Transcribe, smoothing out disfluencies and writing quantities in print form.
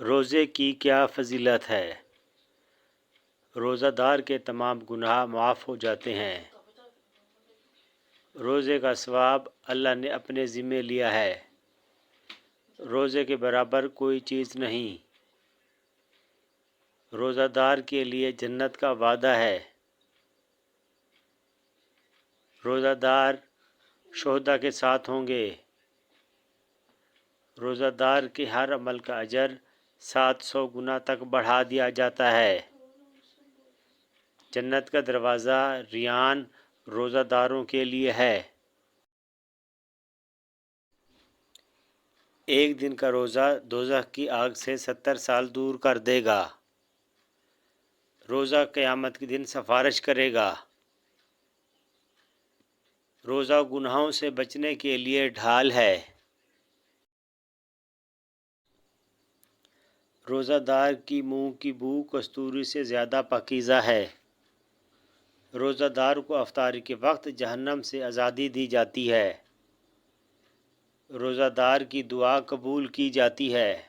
روزے کی کیا فضیلت ہے؟ روزہ دار کے تمام گناہ معاف ہو جاتے ہیں۔ روزے کا ثواب اللہ نے اپنے ذمے لیا ہے۔ روزے کے برابر کوئی چیز نہیں۔ روزہ دار کے لیے جنت کا وعدہ ہے۔ روزہ دار شہداء کے ساتھ ہوں گے۔ روزہ دار کے ہر عمل کا اجر 700 گنا تک بڑھا دیا جاتا ہے۔ جنت کا دروازہ ریان روزہ داروں کے لیے ہے۔ ایک دن کا روزہ دوزخ کی آگ سے 70 سال دور کر دے گا۔ روزہ قیامت کے دن سفارش کرے گا۔ روزہ گناہوں سے بچنے کے لیے ڈھال ہے۔ روزہ دار کی منہ کی بو کستوری سے زیادہ پاکیزہ ہے۔ روزہ دار کو افطاری کے وقت جہنم سے آزادی دی جاتی ہے۔ روزہ دار کی دعا قبول کی جاتی ہے۔